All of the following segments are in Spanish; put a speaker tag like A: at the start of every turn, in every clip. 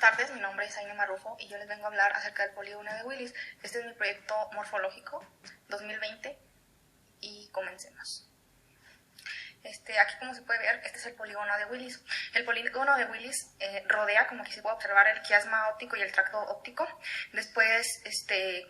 A: tardes, mi nombre es Aine Marrufo y yo les vengo a hablar acerca del polígono de Willis. Este es mi proyecto morfológico 2020 y comencemos. Aquí, como se puede ver, este es el polígono de Willis. El polígono de Willis rodea, como aquí se puede observar, el quiasma óptico y el tracto óptico. Después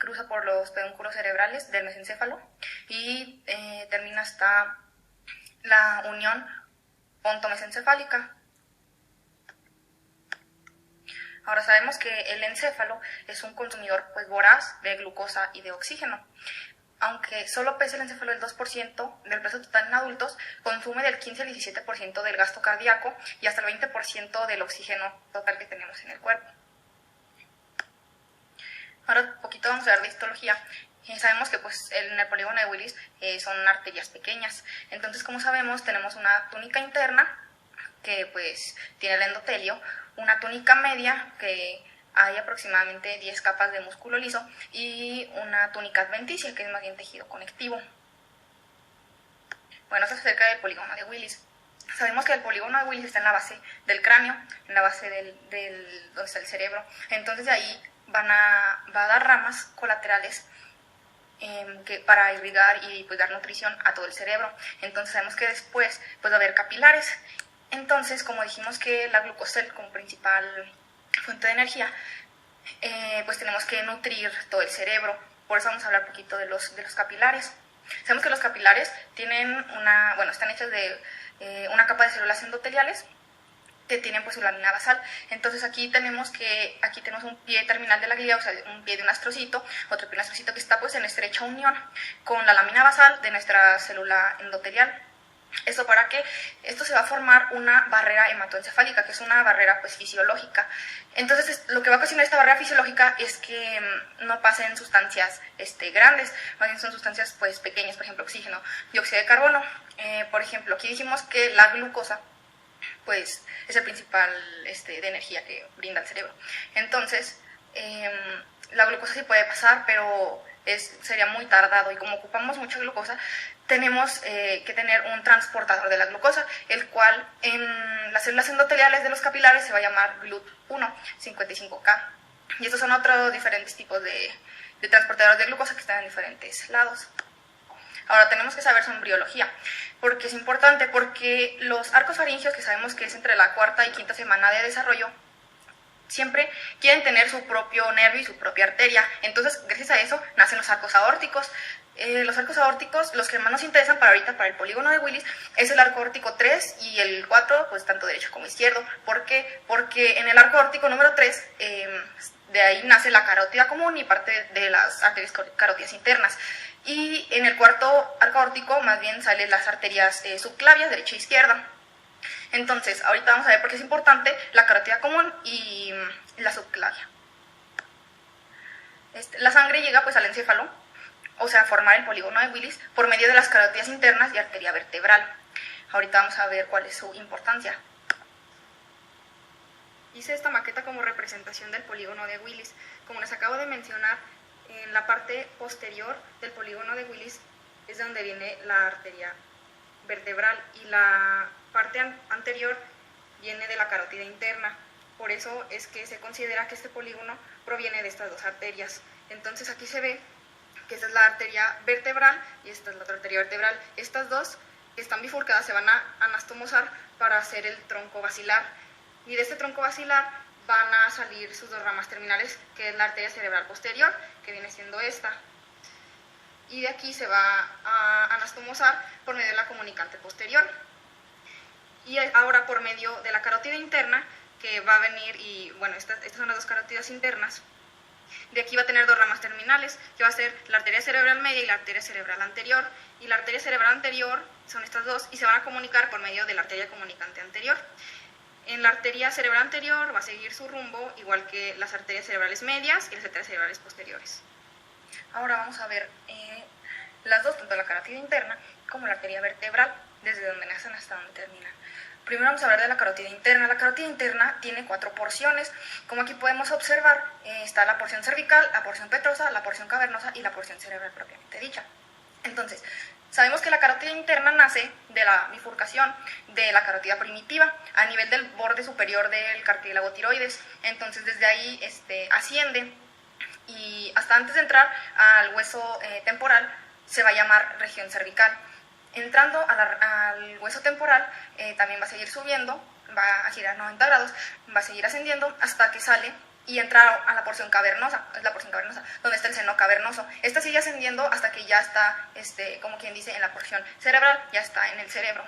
A: cruza por los pedúnculos cerebrales del mesencéfalo y termina hasta la unión pontomesencefálica. Ahora sabemos que el encéfalo es un consumidor voraz de glucosa y de oxígeno. Aunque solo pesa el encéfalo el 2% del peso total en adultos, consume del 15 al 17% del gasto cardíaco y hasta el 20% del oxígeno total que tenemos en el cuerpo. Ahora un poquito vamos a ver de histología. Sabemos que en el polígono de Willis son arterias pequeñas. Entonces, como sabemos, tenemos una túnica interna que tiene el endotelio, una túnica media que hay aproximadamente 10 capas de músculo liso y una túnica adventicia que es más bien tejido conectivo. Bueno, esto es acerca del polígono de Willis. Sabemos que el polígono de Willis está en la base del cráneo, en la base donde está el cerebro. Entonces de ahí va a dar ramas colaterales para irrigar y dar nutrición a todo el cerebro. Entonces sabemos que después va a haber capilares. Entonces, como dijimos que la glucosa es como principal fuente de energía, tenemos que nutrir todo el cerebro. Por eso vamos a hablar un poquito de los capilares. Sabemos que los capilares están hechos de una capa de células endoteliales que tienen su lámina basal. Entonces aquí tenemos un pie terminal de la glía, o sea, un pie de un astrocito, otro pie de un astrocito que está en estrecha unión con la lámina basal de nuestra célula endotelial. Esto para que esto se va a formar una barrera hematoencefálica, que es una barrera fisiológica. Entonces lo que va a ocasionar esta barrera fisiológica es que no pasen sustancias grandes, más bien son sustancias pequeñas, por ejemplo oxígeno, dióxido de carbono. Por ejemplo, aquí dijimos que la glucosa es el principal de energía que brinda el cerebro. Entonces la glucosa sí puede pasar, pero sería muy tardado, y como ocupamos mucha glucosa, tenemos que tener un transportador de la glucosa, el cual en las células endoteliales de los capilares se va a llamar GLUT1, 55K. Y estos son otros diferentes tipos de transportadores de glucosa que están en diferentes lados. Ahora tenemos que saber su embriología, porque es importante, porque los arcos faringeos, que sabemos que es entre la cuarta y quinta semana de desarrollo, siempre quieren tener su propio nervio y su propia arteria. Entonces, gracias a eso, nacen los arcos aórticos. Los arcos aórticos, los que más nos interesan para el polígono de Willis, es el arco aórtico 3 y el 4, tanto derecho como izquierdo. ¿Por qué? Porque en el arco aórtico número 3, de ahí nace la carótida común y parte de las arterias carótidas internas. Y en el cuarto arco aórtico, más bien, salen las arterias subclavias, derecha e izquierda. Entonces, ahorita vamos a ver por qué es importante la carótida común y la subclavia. La sangre llega al encéfalo, o sea, a formar el polígono de Willis por medio de las carótidas internas y arteria vertebral. Ahorita vamos a ver cuál es su importancia. Hice esta maqueta como representación del polígono de Willis. Como les acabo de mencionar, en la parte posterior del polígono de Willis es donde viene la arteria vertebral y la parte anterior viene de la carótida interna. Por eso es que se considera que este polígono proviene de estas dos arterias. Entonces aquí se ve que esta es la arteria vertebral y esta es la otra arteria vertebral. Estas dos que están bifurcadas se van a anastomosar para hacer el tronco basilar. Y de este tronco basilar van a salir sus dos ramas terminales, que es la arteria cerebral posterior, que viene siendo esta. Y de aquí se va a anastomosar por medio de la comunicante posterior. Y ahora por medio de la carótida interna, que va a venir, y estas son las dos carótidas internas. De aquí va a tener dos ramas terminales, que va a ser la arteria cerebral media y la arteria cerebral anterior. Y la arteria cerebral anterior son estas dos y se van a comunicar por medio de la arteria comunicante anterior. En la arteria cerebral anterior va a seguir su rumbo, igual que las arterias cerebrales medias y las arterias cerebrales posteriores. Ahora vamos a ver las dos, tanto la carótida interna como la arteria vertebral, desde donde nacen hasta donde terminan. Primero vamos a hablar de la carótida interna. La carótida interna tiene 4 porciones. Como aquí podemos observar, está la porción cervical, la porción petrosa, la porción cavernosa y la porción cerebral propiamente dicha. Entonces, Sabemos que la carótida interna nace de la bifurcación de la carótida primitiva a nivel del borde superior del cartílago tiroides. Entonces desde ahí asciende y hasta antes de entrar al hueso temporal se va a llamar región cervical. Entrando al hueso temporal también va a seguir subiendo, va a girar 90 grados, va a seguir ascendiendo hasta que sale y entra a la porción cavernosa, es la porción cavernosa, donde está el seno cavernoso. Esta sigue ascendiendo hasta que ya está, como quien dice, en la porción cerebral, ya está en el cerebro.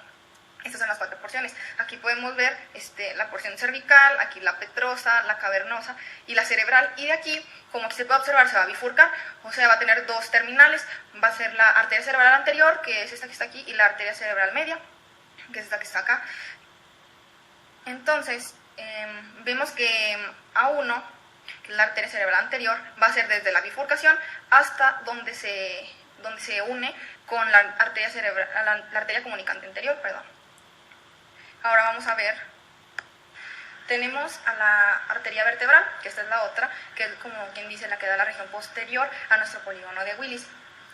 A: Estas son las 4 porciones. Aquí podemos ver la porción cervical, aquí la petrosa, la cavernosa y la cerebral. Y de aquí, como aquí se puede observar, se va a bifurcar, o sea, va a tener 2 terminales. Va a ser la arteria cerebral anterior, que es esta que está aquí, y la arteria cerebral media, que es esta que está acá. Entonces, vemos que A1, que es la arteria cerebral anterior, va a ser desde la bifurcación hasta donde se une con la arteria cerebral, la arteria comunicante anterior, perdón. Ahora vamos a ver, tenemos a la arteria vertebral, que esta es la otra, que es como quien dice la que da la región posterior a nuestro polígono de Willis.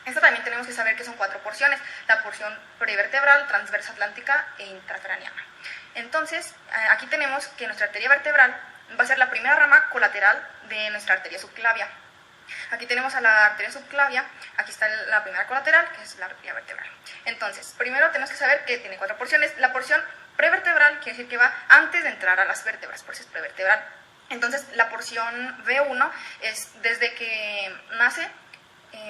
A: Esta también tenemos que saber que son 4 porciones, la porción prevertebral, transversa atlántica e intracraniana. Entonces, aquí tenemos que nuestra arteria vertebral va a ser la primera rama colateral de nuestra arteria subclavia. Aquí tenemos a la arteria subclavia, aquí está la primera colateral, que es la arteria vertebral. Entonces, primero tenemos que saber que tiene 4 porciones. La porción prevertebral quiere decir que va antes de entrar a las vértebras, por eso es prevertebral. Entonces, la porción V1 es desde que nace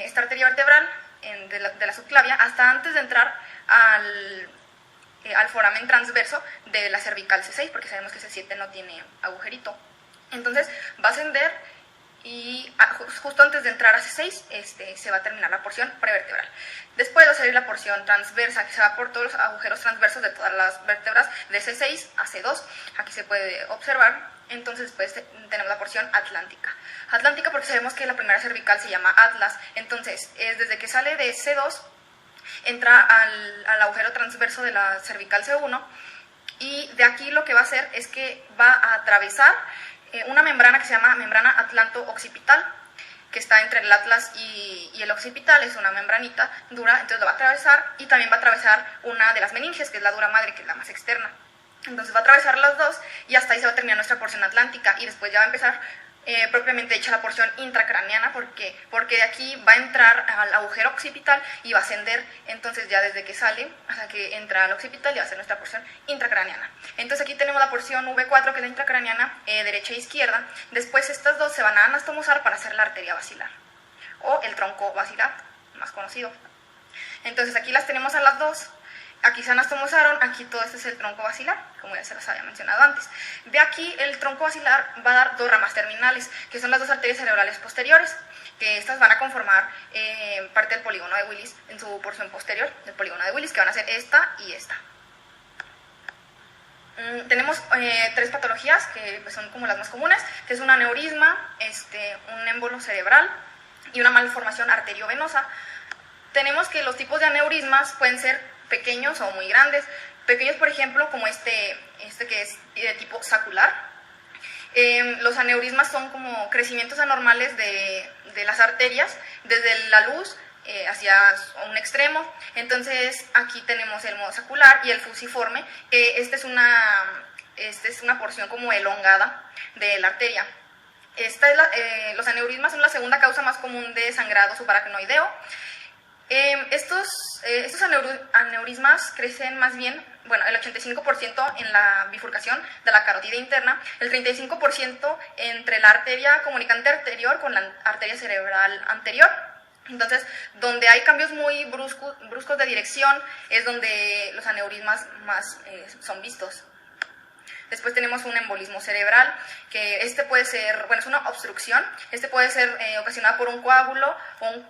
A: esta arteria vertebral de la subclavia hasta antes de entrar al foramen transverso de la cervical C6, porque sabemos que C7 no tiene agujerito. Entonces va a ascender y justo antes de entrar a C6 se va a terminar la porción prevertebral. Después va a salir la porción transversa, que se va por todos los agujeros transversos de todas las vértebras de C6 a C2. Aquí se puede observar. Entonces después tenemos la porción atlántica. Atlántica porque sabemos que la primera cervical se llama Atlas. Entonces es desde que sale de C2, entra al agujero transverso de la cervical C1 y de aquí lo que va a hacer es que va a atravesar una membrana que se llama membrana atlanto-occipital, que está entre el atlas y el occipital, es una membranita dura, entonces lo va a atravesar y también va a atravesar una de las meninges, que es la dura madre, que es la más externa. Entonces va a atravesar las dos y hasta ahí se va a terminar nuestra porción atlántica y después ya va a empezar propiamente dicha la porción intracraniana porque de aquí va a entrar al agujero occipital y va a ascender, entonces ya desde que sale hasta que entra al occipital ya va a ser nuestra porción intracraniana. Entonces aquí tenemos la porción V4 que es la intracraniana, derecha e izquierda. Después estas dos se van a anastomosar para hacer la arteria basilar o el tronco basilar, más conocido. Entonces aquí las tenemos a las dos. Aquí se anastomosaron, aquí todo este es el tronco basilar, como ya se los había mencionado antes. De aquí el tronco basilar va a dar 2 ramas terminales, que son las 2 arterias cerebrales posteriores, que estas van a conformar parte del polígono de Willis en su porción posterior del polígono de Willis, que van a ser esta y esta. Tenemos 3 patologías que pues, son como las más comunes, que es un aneurisma, un émbolo cerebral y una malformación arteriovenosa. Tenemos que los tipos de aneurismas pueden ser pequeños o muy grandes. Pequeños, por ejemplo, como este que es de tipo sacular. Los aneurismas son como crecimientos anormales de las arterias desde la luz hacia un extremo. Entonces aquí tenemos el modo sacular y el fusiforme. Esta es una porción como elongada de la arteria. Los aneurismas son la segunda causa más común de sangrado subaracnoideo. Estos aneurismas crecen más bien, bueno, el 85% en la bifurcación de la carótida interna, el 35% entre la arteria comunicante anterior con la arteria cerebral anterior. Entonces, donde hay cambios muy bruscos de dirección es donde los aneurismas más son vistos. Después tenemos un embolismo cerebral, que puede ser, bueno, es una obstrucción. Puede ser ocasionado por un coágulo o un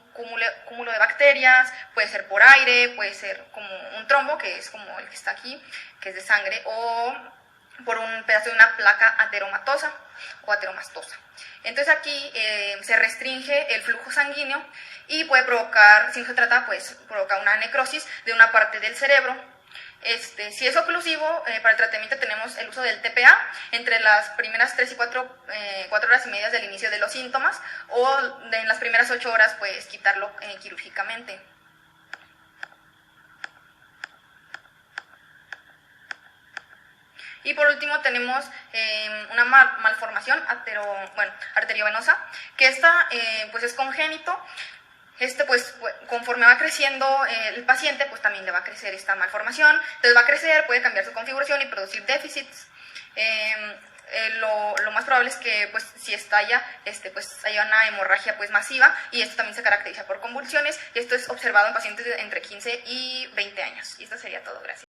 A: cúmulo de bacterias, puede ser por aire, puede ser como un trombo, que es como el que está aquí, que es de sangre, o por un pedazo de una placa ateromatosa o ateromastosa. Entonces aquí se restringe el flujo sanguíneo y puede provocar, si no se trata, pues provoca una necrosis de una parte del cerebro. Si es oclusivo, para el tratamiento tenemos el uso del TPA entre las primeras 3 y 4 horas y media del inicio de los síntomas o en las primeras 8 horas pues quitarlo quirúrgicamente. Y por último tenemos una malformación arteriovenosa, que esta pues es congénito. Pues conforme va creciendo el paciente, pues también le va a crecer esta malformación, entonces va a crecer, puede cambiar su configuración y producir déficits. Lo más probable es que pues si estalla, pues haya una hemorragia pues masiva, y esto también se caracteriza por convulsiones, y esto es observado en pacientes de entre 15 y 20 años. Y esto sería todo, gracias.